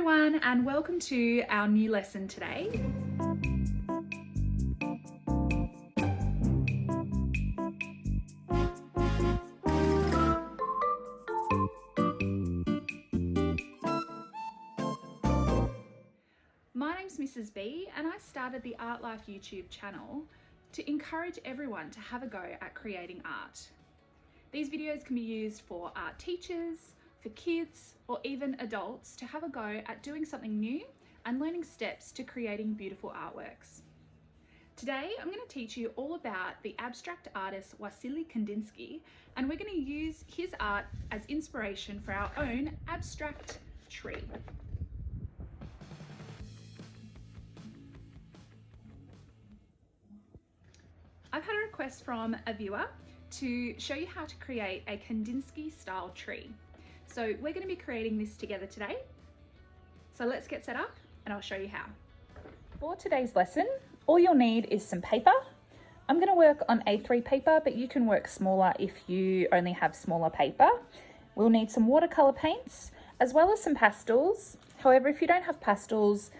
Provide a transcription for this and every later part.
everyone, and welcome to our new lesson today. My name's Mrs. B and I started the Artlife YouTube channel to encourage everyone to have a go at creating art. These videos can be used for art teachers, for kids, or even adults to have a go at doing something new and learning steps to creating beautiful artworks. Today, I'm going to teach you all about the abstract artist Wassily Kandinsky, and we're going to use his art as inspiration for our own abstract tree. I've had a request from a viewer to show you how to create a Kandinsky style tree. So we're going to be creating this together today. So let's get set up and I'll show you how. For today's lesson, all you'll need is some paper. I'm going to work on A3 paper, but you can work smaller if you only have smaller paper. We'll need some watercolour paints as well as some pastels. However, if you don't have pastels,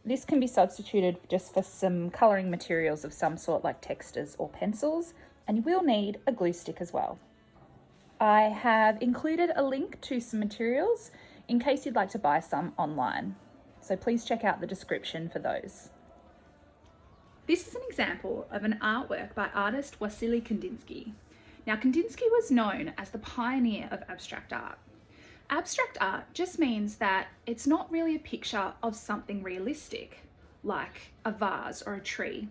this can be substituted just for some colouring materials of some sort like textures or pencils, and you will need a glue stick as well. I have included a link to some materials in case you'd like to buy some online, so please check out the description for those. This is an example of an artwork by artist Wassily Kandinsky. Now, Kandinsky was known as the pioneer of abstract art. Abstract art just means that it's not really a picture of something realistic, like a vase or a tree.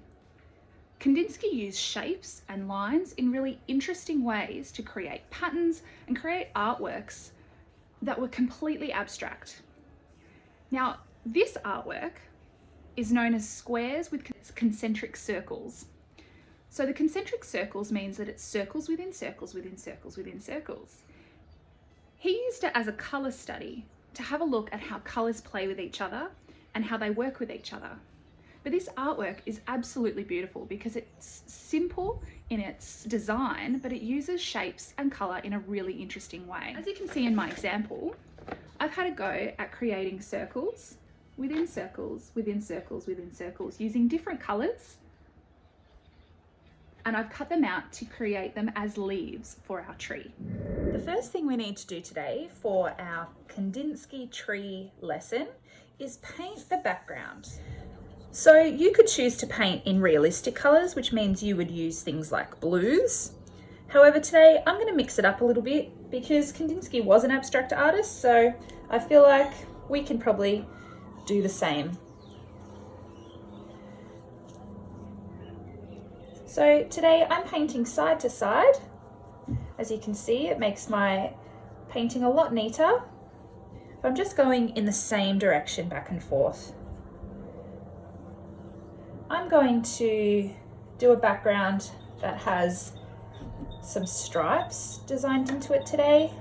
Kandinsky used shapes and lines in really interesting ways to create patterns and create artworks that were completely abstract. Now, this artwork is known as squares with concentric circles. So the concentric circles means that it's circles within circles within circles within circles. He used it as a colour study to have a look at how colours play with each other and how they work with each other. But this artwork is absolutely beautiful because it's simple in its design, but it uses shapes and colour in a really interesting way. As you can see in my example, I've had a go at creating circles within circles within circles within circles using different colours, and I've cut them out to create them as leaves for our tree. The first thing we need to do today for our Kandinsky tree lesson is paint the background. So you could choose to paint in realistic colours, which means you would use things like blues. However, today I'm going to mix it up a little bit because Kandinsky was an abstract artist, so I feel like we can probably do the same. So today I'm painting side to side. As you can see, it makes my painting a lot neater. I'm just going in the same direction back and forth. I'm going to do a background that has some stripes designed into it today.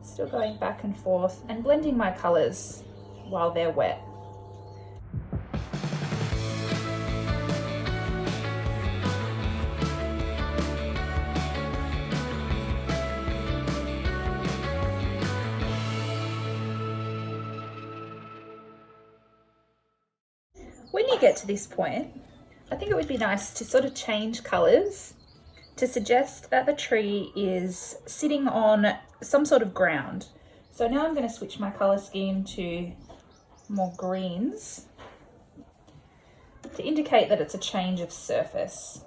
Still going back and forth and blending my colours while they're wet. When you get to this point, I think it would be nice to sort of change colours to suggest that the tree is sitting on some sort of ground. So now I'm going to switch my colour scheme to more greens to indicate that it's a change of surface.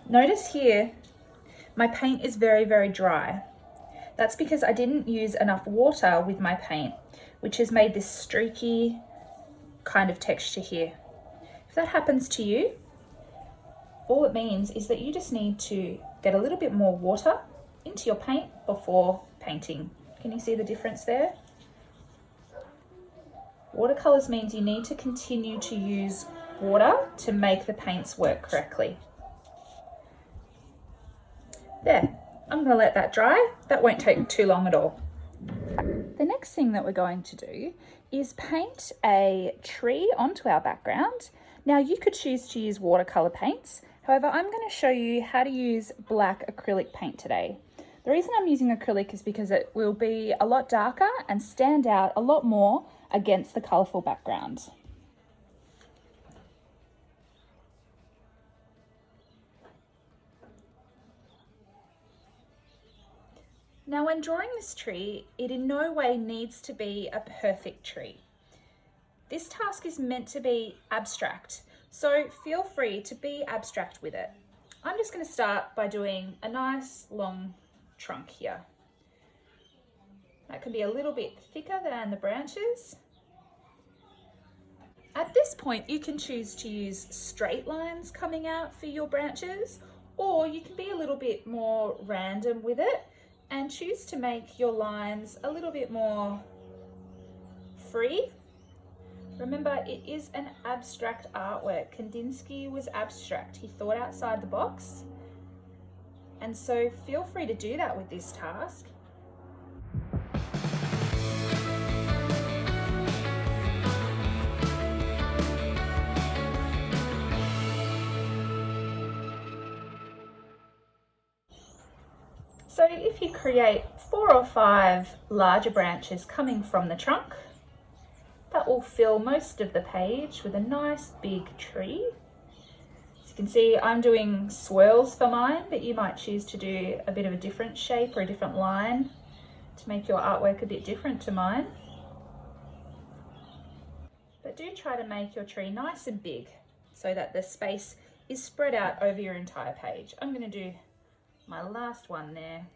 Notice here, my paint is very, very dry. That's because I didn't use enough water with my paint, which has made this streaky kind of texture here. If that happens to you, all it means is that you just need to get a little bit more water into your paint before painting. Can you see the difference there? Watercolours means you need to continue to use water to make the paints work correctly. There, I'm going to let that dry. That won't take too long at all. The next thing that we're going to do is paint a tree onto our background. Now you could choose to use watercolour paints. However, I'm going to show you how to use black acrylic paint today. The reason I'm using acrylic is because it will be a lot darker and stand out a lot more against the colourful background. Now when drawing this tree, it in no way needs to be a perfect tree. This task is meant to be abstract, so feel free to be abstract with it. I'm just going to start by doing a nice long trunk here. That can be a little bit thicker than the branches. At this point, you can choose to use straight lines coming out for your branches, or you can be a little bit more random with it and choose to make your lines a little bit more free. Remember, it is an abstract artwork. Kandinsky was abstract. He thought outside the box. And so feel free to do that with this task. So if you create 4 or 5 larger branches coming from the trunk, that will fill most of the page with a nice big tree. As you can see, I'm doing swirls for mine, but you might choose to do a bit of a different shape or a different line to make your artwork a bit different to mine. But do try to make your tree nice and big so that the space is spread out over your entire page. I'm going to do my last one there.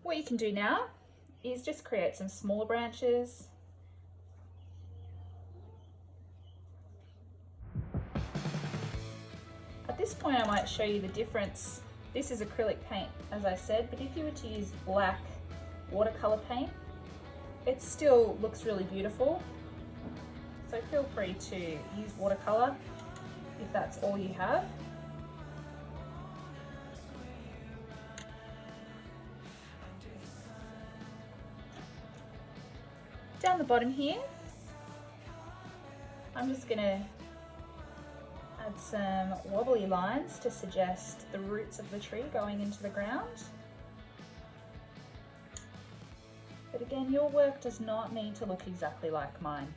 What you can do now is just create some smaller branches. At this point I might show you the difference. This is acrylic paint, as I said, but if you were to use black watercolour paint, it still looks really beautiful. So feel free to use watercolour if that's all you have. Down the bottom here, I'm just going to add some wobbly lines to suggest the roots of the tree going into the ground. But again, your work does not need to look exactly like mine.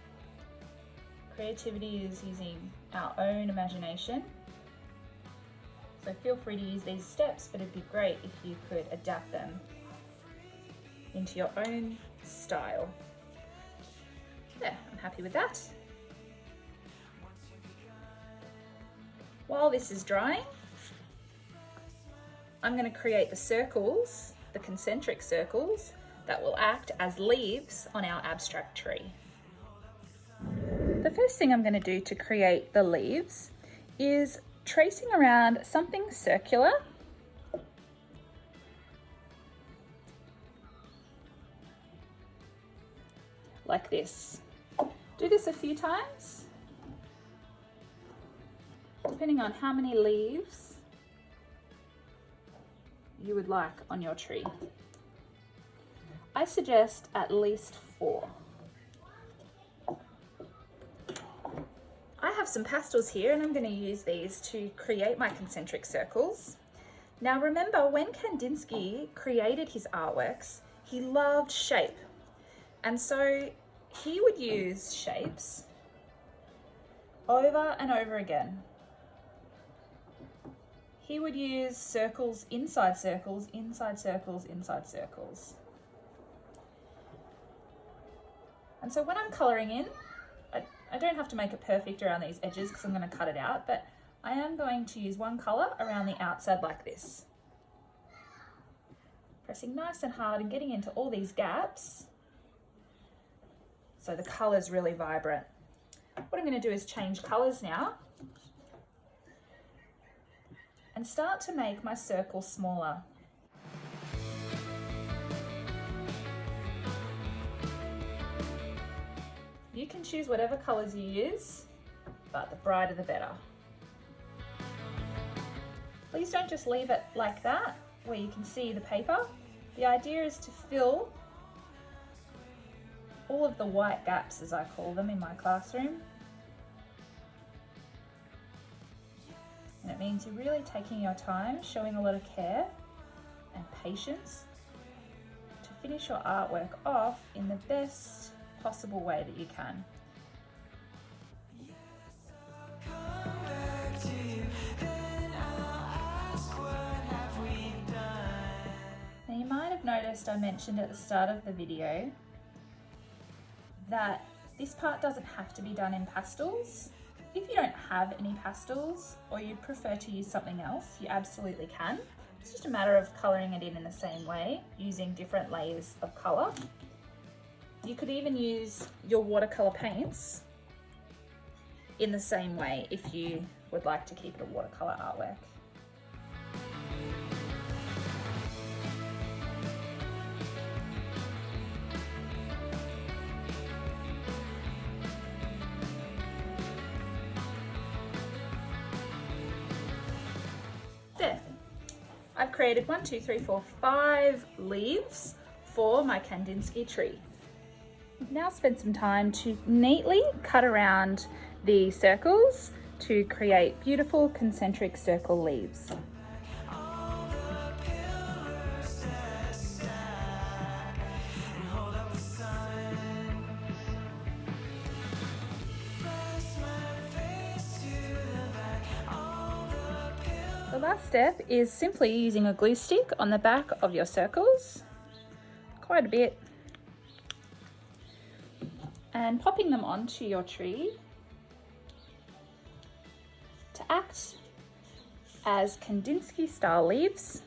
Creativity is using our own imagination. So feel free to use these steps, but it'd be great if you could adapt them into your own style. There, I'm happy with that. While this is drying, I'm going to create the circles, the concentric circles, that will act as leaves on our abstract tree. The first thing I'm going to do to create the leaves is tracing around something circular. Like this. Do this a few times, depending on how many leaves you would like on your tree. I suggest at least 4. I have some pastels here and I'm going to use these to create my concentric circles. Now remember, when Kandinsky created his artworks, he loved shape. And so he would use shapes over and over again. He would use circles, inside circles, inside circles, inside circles. And so when I'm colouring in, I don't have to make it perfect around these edges because I'm going to cut it out, but I am going to use one colour around the outside like this. Pressing nice and hard and getting into all these gaps so the colour's really vibrant. What I'm going to do is change colours now and start to make my circle smaller. You can choose whatever colours you use, but the brighter the better. Please don't just leave it like that, where you can see the paper. The idea is to fill all of the white gaps, as I call them, in my classroom. And it means you're really taking your time, showing a lot of care and patience to finish your artwork off in the best possible way that you can. Now you might have noticed I mentioned at the start of the video that this part doesn't have to be done in pastels. If you don't have any pastels or you'd prefer to use something else, you absolutely can. It's just a matter of colouring it in the same way, using different layers of colour. You could even use your watercolour paints in the same way if you would like to keep it a watercolour artwork. There, I've created 5 leaves for my Kandinsky tree. I've now spent some time to neatly cut around the circles to create beautiful concentric circle leaves. The last step is simply using a glue stick on the back of your circles, quite a bit, and popping them onto your tree to act as Kandinsky style leaves.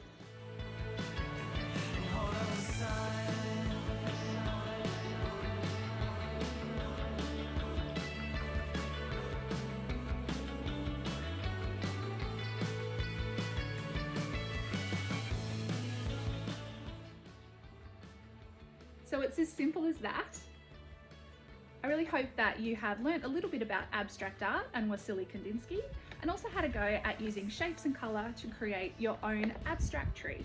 So it's as simple as that. I really hope that you have learnt a little bit about abstract art and Wassily Kandinsky, and also how to go at using shapes and colour to create your own abstract tree.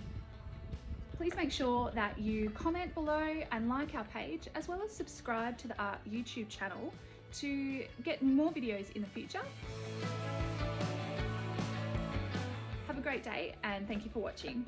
Please make sure that you comment below and like our page, as well as subscribe to the Art YouTube channel to get more videos in the future. Have a great day and thank you for watching.